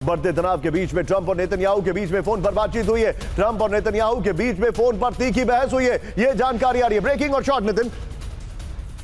बढ़ते तनाव के बीच में ट्रंप और नेतन्याहू के बीच में फोन पर बातचीत हुई है। ट्रंप और नेतन्याहू के बीच में फोन पर तीखी बहस हुई है। यह जानकारी आ रही है। ब्रेकिंग और शॉर्ट नितिन।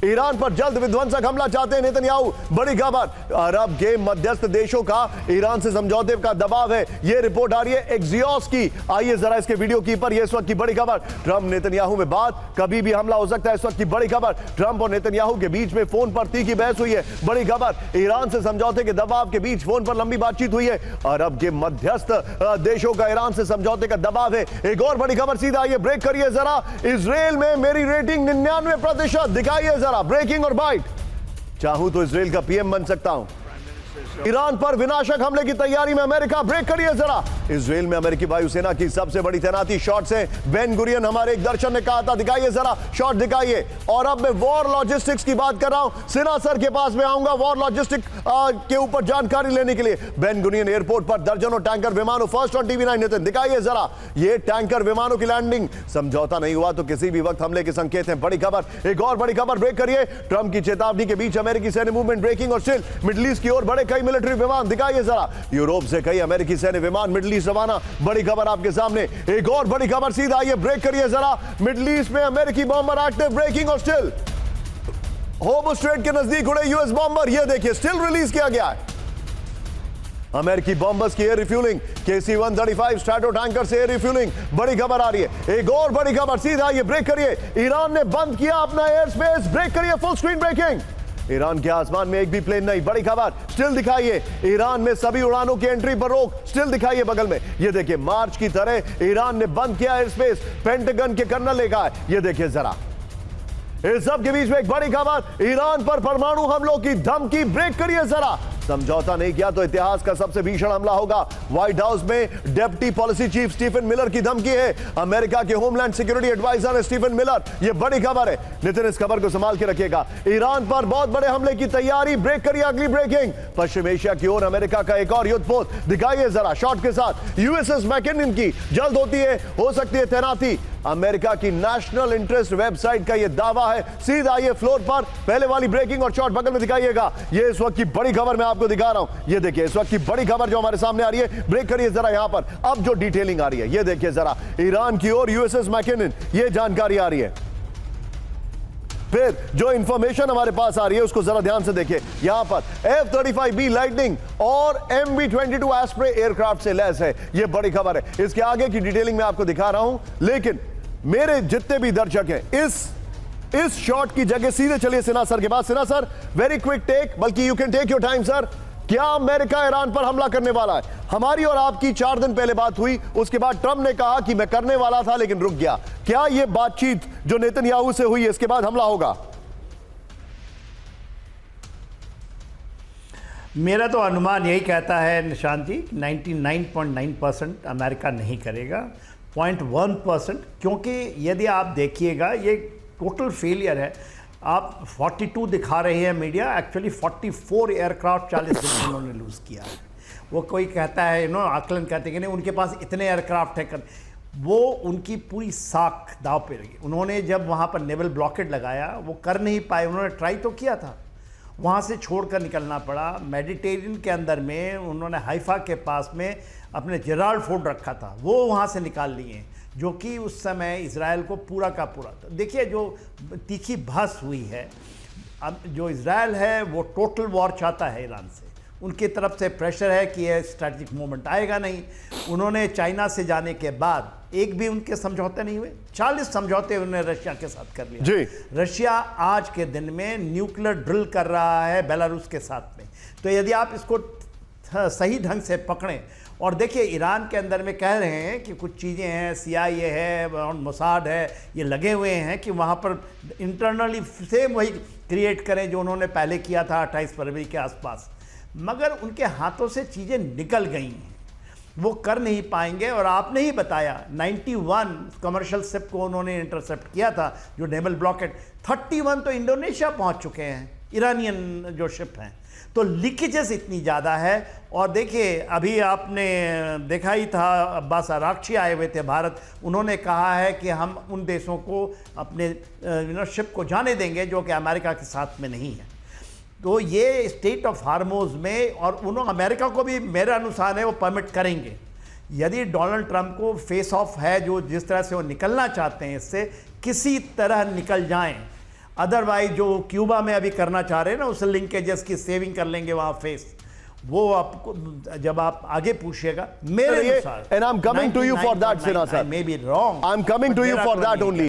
ईरान पर जल्द विध्वंसक हमला चाहते हैं नेतन्याहू। बड़ी खबर, अरब के मध्यस्थ देशों का ईरान से समझौते का दबाव है। यह रिपोर्ट आ रही है एक्सियोस की। आइए जरा इसके वीडियो की पर। यह इस वक्त की बड़ी खबर। ट्रंप नेतन्याहू में बात, कभी भी हमला हो सकता है। इस वक्त की बड़ी खबर, ट्रंप और नेतन्याहू के बीच में फोन पर तीखी बहस हुई है। बड़ी खबर, ईरान से समझौते के दबाव के बीच फोन पर लंबी बातचीत हुई है। अरब के मध्यस्थ देशों का ईरान से समझौते का दबाव है। एक और बड़ी खबर सीधा आइए, ब्रेक करिए जरा। इजराइल में मेरी रेटिंग 99% दिखाइए जरा। ब्रेकिंग और बाइट। चाहूं तो इजराइल का पीएम बन सकता हूं। ईरान पर विनाशक हमले की तैयारी में अमेरिका। ब्रेक करिए जरा। इजराइल में अमेरिकी वायुसेना की सबसे बड़ी तैनाती। शॉर्ट से बेन गुरियन हमारे एक दर्शन ने कहा था। दिखाइए जरा, शॉर्ट दिखाइए। और अब मैं वॉर लॉजिस्टिक्स की बात कर रहा हूं। सिन्हा सर के पास में आऊंगा वॉर लॉजिस्टिक के ऊपर जानकारी लेने के लिए। बेन गुरियन एयरपोर्ट पर दर्जनों टैंकर विमानों। फर्स्ट ऑन टीवी 9 नितिन दिखाइए जरा। ये टैंकर विमानों की लैंडिंग। समझौता नहीं हुआ तो किसी भी वक्त हमले के संकेत हैं। बड़ी खबर, एक और बड़ी खबर। ब्रेक करिए। ट्रंप की चेतावनी के बीच अमेरिकी सैन्य मूवमेंट। ब्रेकिंग और स्टिल मिडिल ईस्ट की ओर बढ़े कई मिलिट्री विमान। दिखाइए जरा। यूरोप से कई अमेरिकी सैन्य विमान मिडिल ईस्ट रवाना। बड़ी खबर आपके सामने। एक और बड़ी खबर सीधा आइए, ब्रेक करिए जरा। मिडिल ईस्ट में अमेरिकी बॉम्बर एक्टिव। ब्रेकिंग और स्टिल होर्मुज स्ट्रेट के नजदीक उड़े यूएस बॉम्बर। यह देखिए, स्टिल रिलीज किया गया है। अमेरिकी बॉम्बर्स की air refuelling. KC-135 strato tanker से एयर रिफ्यूलिंग। बड़ी खबर आ रही है। एक और बड़ी खबर सीधा आइए, ब्रेक करिए। ईरान ने बंद किया अपना एयर स्पेस। ब्रेक करिए, फुल स्क्रीन ब्रेकिंग। ईरान के आसमान में एक भी प्लेन नहीं। बड़ी खबर, स्टिल दिखाइए। ईरान में सभी उड़ानों की एंट्री पर रोक। स्टिल दिखाइए बगल में। ये देखिए, मार्च की तरह ईरान ने बंद किया एयर स्पेस। पेंटागन के कर्नल ने कहा है। ये देखिए जरा। इस सब के बीच में एक बड़ी खबर, ईरान पर परमाणु हमलों की धमकी। ब्रेक करिए जरा। समझौता नहीं किया तो इतिहास का सबसे भीषण हमला होगा। व्हाइट हाउस में deputy policy chief Stephen Miller की धमकी है। अमेरिका के होमलैंड सिक्योरिटी एडवाइजर है स्टीफन मिलर। यह बड़ी खबर है। नितिन इस खबर को संभाल के रखिएगा। ईरान पर बहुत बड़े हमले की तैयारी। ब्रेक करिए अगली ब्रेकिंग। पश्चिम एशिया की ओर अमेरिका का एक और युद्धपोत। दिखाइए जरा शॉट के साथ। यूएसएस मैकिनन की जल्द हो सकती है तैनाती। अमेरिका की नेशनल इंटरेस्ट वेबसाइट का यह दावा है। सीधा आइए फ्लोर पर। पहले वाली ब्रेकिंग और शॉट बगल में दिखाइएगा। यह इस वक्त की बड़ी खबर मैं आपको दिखा रहा हूं। ये देखिए, इस वक्त की बड़ी खबर जो हमारे सामने आ रही है। ब्रेक करिए जरा यहां पर। अब जो डिटेलिंग आ रही है, ये देखिए जरा। ईरान की ओर यूएसएस मैकिनन, ये जानकारी आ रही है। फिर जो इंफॉर्मेशन हमारे पास आ रही है उसको जरा ध्यान से देखिए। यहां पर F-35B लाइटनिंग और MB-22 एस्प्रे एयरक्राफ्ट से लैस है। यह बड़ी खबर है। इसके आगे की डिटेलिंग मैं आपको दिखा रहा हूं, लेकिन मेरे जितने भी दर्शक हैं इस शॉट की जगह सीधे चलिए सिन्हा सर के पास। Sinha sir, very quick take, बल्कि you can take your time sir. क्या अमेरिका ईरान पर हमला करने वाला है? हमारी और आपकी 4 दिन पहले बात हुई, उसके बाद ट्रंप ने कहा कि मैं करने वाला था लेकिन रुक गया। क्या यह बातचीत जो नेतन्याहू से हुई इसके बाद हमला होगा? मेरा तो अनुमान यही कहता है निशांत जी, 99.9% अमेरिका नहीं करेगा। 0.1%, क्योंकि यदि आप देखिएगा ये टोटल फेलियर है। आप 42 दिखा रहे हैं मीडिया, एक्चुअली 44 एयरक्राफ्ट 40 दिन में उन्होंने लूज़ किया है। वो कोई कहता है आकलन कहते हैं कि नहीं उनके पास इतने एयरक्राफ्ट है। वो उनकी पूरी साख दाव पे रही। उन्होंने जब वहाँ पर नेवल ब्लॉकेड लगाया वो कर नहीं पाए। उन्होंने ट्राई तो किया था, वहाँ से छोड़कर निकलना पड़ा। मेडिटेरियन के अंदर में उन्होंने हाइफा के पास में अपने जेराल्ड फोर्ट रखा था, वो वहाँ से निकाल लिए, जो कि उस समय इजराइल को पूरा का पूरा। तो देखिए जो तीखी बहस हुई है, अब जो इजराइल है वो टोटल वॉर चाहता है ईरान से। उनकी तरफ से प्रेशर है कि यह स्ट्रैटेजिक मूवमेंट आएगा नहीं। उन्होंने चाइना से जाने के बाद एक भी उनके समझौते नहीं हुए। 40 समझौते उन्होंने रशिया के साथ कर लिया जी। रशिया आज के दिन में न्यूक्लियर ड्रिल कर रहा है बेलारूस के साथ में। तो यदि आप इसको सही ढंग से पकड़ें, और देखिए ईरान के अंदर में कह रहे हैं कि कुछ चीज़ें हैं, CIA है और मोसाद है, ये लगे हुए हैं कि वहाँ पर इंटरनली सेम वही क्रिएट करें जो उन्होंने पहले किया था 28 फरवरी के आसपास। मगर उनके हाथों से चीज़ें निकल गई हैं, वो कर नहीं पाएंगे। और आपने ही बताया 91 कमर्शियल शिप को उन्होंने इंटरसेप्ट किया था, जो नेवल ब्लॉकेड। 31 तो इंडोनेशिया पहुंच चुके हैं ईरानियन जो शिप हैं। तो लीकेजेस इतनी ज़्यादा है। और देखिए अभी आपने देखा ही था, अब्बास आराक्ची आए हुए थे भारत। उन्होंने कहा है कि हम उन देशों को अपने शिप को जाने देंगे जो कि अमेरिका के साथ में नहीं है। तो ये स्टेट ऑफ हार्मोज में, और उन्होंने अमेरिका को भी मेरे अनुसार है वो परमिट करेंगे यदि डोनाल्ड ट्रंप को फेस ऑफ है, जो जिस तरह से वो निकलना चाहते हैं इससे किसी तरह निकल जाएं। अदरवाइज जो क्यूबा में अभी करना चाह रहे हैं ना, उस लिंकेजेस की सेविंग कर लेंगे वहां फेस, वो आपको जब आप आगे पूछिएगा मेरे अनुसार। And I'm coming to you for that, Sinha sir. I may be wrong. I'm coming but to you मेरा for तो that नहीं only.